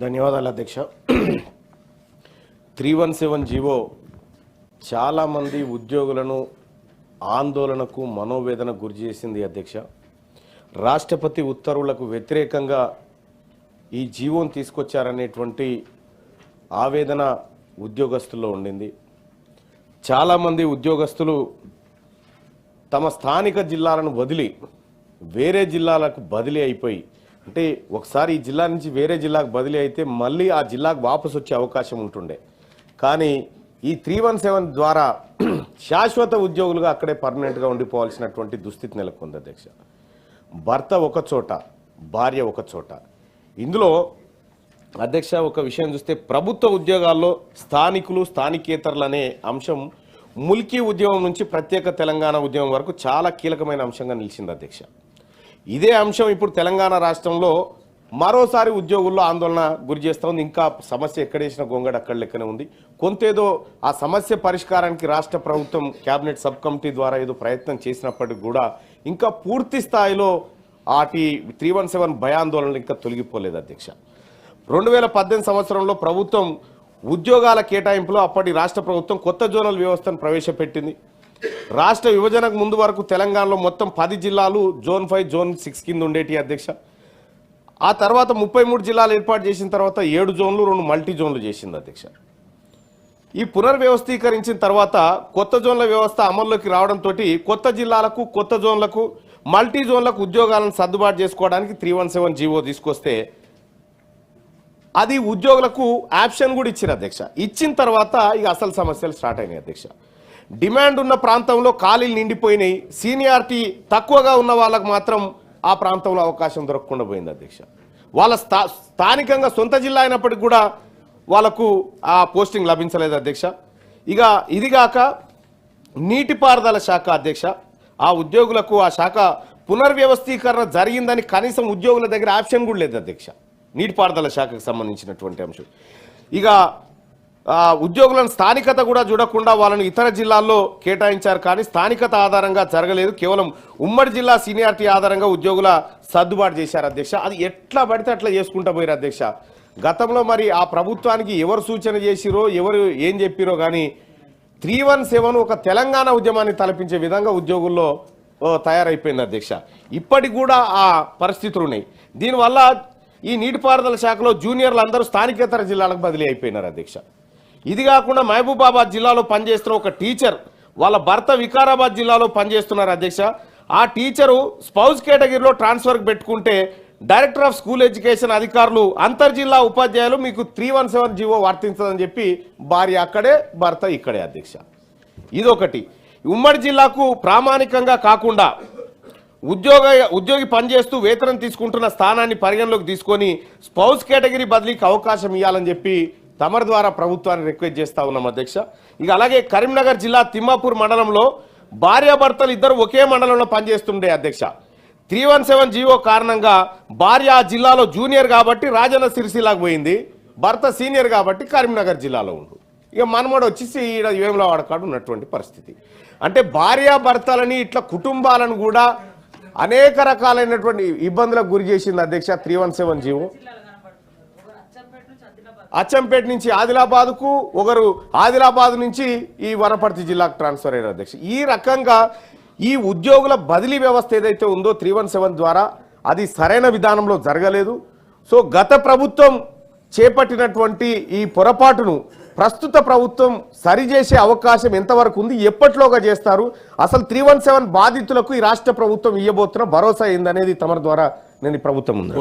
ధన్యవాదాలు అధ్యక్ష. 317 జీవో చాలామంది ఉద్యోగులను ఆందోళనకు మనోవేదనకు గురి చేసింది అధ్యక్ష. రాష్ట్రపతి ఉత్తర్వులకు వ్యతిరేకంగా ఈ జీవోను తీసుకొచ్చారనేటువంటి ఆవేదన ఉద్యోగస్తుల్లో ఉండింది. చాలామంది ఉద్యోగస్తులు తమ స్థానిక జిల్లాలను వదిలి వేరే జిల్లాలకు బదిలీ అయిపోయి, అంటే ఒకసారి ఈ జిల్లా నుంచి వేరే జిల్లాకు బదిలీ అయితే మళ్ళీ ఆ జిల్లాకు వాపసు వచ్చే అవకాశం ఉంటుండే. కానీ ఈ 317 ద్వారా శాశ్వత ఉద్యోగులుగా అక్కడే పర్మనెంట్గా ఉండిపోవాల్సినటువంటి దుస్థితి నెలకొంది అధ్యక్ష. భర్త ఒక చోట, భార్య ఒక చోట. ఇందులో అధ్యక్ష ఒక విషయం చూస్తే ప్రభుత్వ ఉద్యోగాల్లో స్థానికులు స్థానికేతరులు అనే అంశం ముల్కీ ఉద్యమం నుంచి ప్రత్యేక తెలంగాణ ఉద్యమం వరకు చాలా కీలకమైన అంశంగా నిలిచింది అధ్యక్ష. ఇదే అంశం ఇప్పుడు తెలంగాణ రాష్ట్రంలో మరోసారి ఉద్యోగుల్లో ఆందోళన గురి చేస్తూ ఉంది. ఇంకా సమస్య ఎక్కడేసిన గొంగడు అక్కడ లెక్కనే ఉంది. కొంతేదో ఆ సమస్య పరిష్కారానికి రాష్ట్ర ప్రభుత్వం కేబినెట్ సబ్ కమిటీ ద్వారా ఏదో ప్రయత్నం చేసినప్పటికీ కూడా ఇంకా పూర్తి స్థాయిలో ఆటి 317 భయాందోళనలు ఇంకా తొలగిపోలేదు అధ్యక్ష. 2018 సంవత్సరంలో ప్రభుత్వం ఉద్యోగాల కేటాయింపులో అప్పటి రాష్ట్ర ప్రభుత్వం కొత్త జోనల్ వ్యవస్థను ప్రవేశపెట్టింది. రాష్ట్ర విభజనకు ముందు వరకు తెలంగాణలో మొత్తం 10 జిల్లాలు జోన్ 5 జోన్ 6 కింద ఉండేటి అధ్యక్ష. ఆ తర్వాత 33 జిల్లాలు ఏర్పాటు చేసిన తర్వాత 7 జోన్లు 2 మల్టీ జోన్లు చేసింది అధ్యక్ష. ఈ పునర్వ్యవస్థీకరించిన తర్వాత కొత్త జోన్ల వ్యవస్థ అమల్లోకి రావడంతో కొత్త జిల్లాలకు కొత్త జోన్లకు మల్టీ జోన్లకు ఉద్యోగాలను సర్దుబాటు చేసుకోవడానికి 317 జీవో తీసుకొస్తే అది ఉద్యోగులకు ఆప్షన్ కూడా ఇచ్చారు అధ్యక్ష. ఇచ్చిన తర్వాత ఇక అసలు సమస్యలు స్టార్ట్ అయినాయి అధ్యక్ష. డిమాండ్ ఉన్న ప్రాంతంలో ఖాళీలు నిండిపోయినాయి. సీనియారిటీ తక్కువగా ఉన్న వాళ్ళకు మాత్రం ఆ ప్రాంతంలో అవకాశం దొరకకుండా పోయింది అధ్యక్ష. వాళ్ళ స్థానికంగా సొంత జిల్లా అయినప్పటికీ కూడా వాళ్ళకు ఆ పోస్టింగ్ లభించలేదు అధ్యక్ష. ఇక ఇదిగాక నీటిపారుదల శాఖ అధ్యక్ష, ఆ ఉద్యోగులకు ఆ శాఖ పునర్వ్యవస్థీకరణ జరిగిందని కనీసం ఉద్యోగుల దగ్గర ఆప్షన్ కూడా లేదు అధ్యక్ష. నీటిపారుదల శాఖకు సంబంధించినటువంటి అంశం. ఇక ఉద్యోగులను స్థానికత కూడా చూడకుండా వాళ్ళని ఇతర జిల్లాల్లో కేటాయించారు. కానీ స్థానికత ఆధారంగా జరగలేదు. కేవలం ఉమ్మడి జిల్లా సీనియారిటీ ఆధారంగా ఉద్యోగుల సర్దుబాటు చేశారు అధ్యక్ష. అది ఎట్లా పడితే అట్లా చేసుకుంటూ పోయారు అధ్యక్ష. గతంలో మరి ఆ ప్రభుత్వానికి ఎవరు సూచన చేసిరో ఎవరు ఏం చెప్పిరో కానీ 317 ఒక తెలంగాణ ఉద్యమాన్ని తలపించే విధంగా ఉద్యోగుల్లో తయారైపోయింది అధ్యక్ష. ఇప్పటికి కూడా ఆ పరిస్థితులు ఉన్నాయి. దీనివల్ల ఈ నీటిపారుదల శాఖలో జూనియర్లు అందరూ స్థానికేతర జిల్లాలకు బదిలీ అయిపోయినారు అధ్యక్ష. ఇది కాకుండా మహబూబాబాద్ జిల్లాలో పనిచేస్తున్న ఒక టీచర్ వాళ్ళ భర్త వికారాబాద్ జిల్లాలో పనిచేస్తున్నారు అధ్యక్ష. ఆ టీచరు స్పౌస్ కేటగిరీలో ట్రాన్స్ఫర్కి పెట్టుకుంటే డైరెక్టర్ ఆఫ్ స్కూల్ ఎడ్యుకేషన్ అధికారులు అంతర్జిల్లా ఉపాధ్యాయులు మీకు 317 జీవో వర్తించదని చెప్పి భార్య అక్కడే భర్త ఇక్కడే అధ్యక్ష. ఇదొకటి. ఉమ్మడి జిల్లాకు ప్రామాణికంగా కాకుండా ఉద్యోగి పనిచేస్తూ వేతనం తీసుకుంటున్న స్థానాన్ని పరిగణలోకి తీసుకొని స్పౌస్ కేటగిరీ బదిలీకి అవకాశం ఇవ్వాలని చెప్పి తమరి ద్వారా ప్రభుత్వాన్ని రిక్వెస్ట్ చేస్తా ఉన్నాం అధ్యక్ష. ఇక అలాగే కరీంనగర్ జిల్లా తిమ్మాపూర్ మండలంలో భార్యాభర్తలు ఇద్దరు ఒకే మండలంలో పనిచేస్తుండే అధ్యక్ష. 317 జీవో కారణంగా భార్య ఆ జిల్లాలో జూనియర్ కాబట్టి రాజన్న సిరిసిల్లాకు పోయింది, భర్త సీనియర్ కాబట్టి కరీంనగర్ జిల్లాలో ఉండు. ఇక మనమడు వచ్చేసి ఈడ వేములవాడ కాడ ఉన్నటువంటి పరిస్థితి. అంటే భార్యాభర్తలని ఇట్లా కుటుంబాలను కూడా అనేక రకాలైనటువంటి ఇబ్బందులకు గురి చేసింది అధ్యక్ష 317 జీవో. అచ్చంపేట నుంచి ఆదిలాబాద్కు, ఒకరు ఆదిలాబాద్ నుంచి ఈ వనపర్తి జిల్లాకు ట్రాన్స్ఫర్ అయ్యారు అధ్యక్ష. ఈ రకంగా ఈ ఉద్యోగుల బదిలీ వ్యవస్థ ఏదైతే ఉందో 317 ద్వారా అది సరైన విధానంలో జరగలేదు. సో గత ప్రభుత్వం చేపట్టినటువంటి ఈ పొరపాటును ప్రస్తుత ప్రభుత్వం సరిచేసే అవకాశం ఎంతవరకు ఉంది, ఎప్పటిలోగా చేస్తారు, అసలు 317 బాధితులకు ఈ రాష్ట్ర ప్రభుత్వం ఇవ్వబోతున్న భరోసా ఏందనేది తమ ద్వారా నేను ఈ ప్రభుత్వం ఉంది.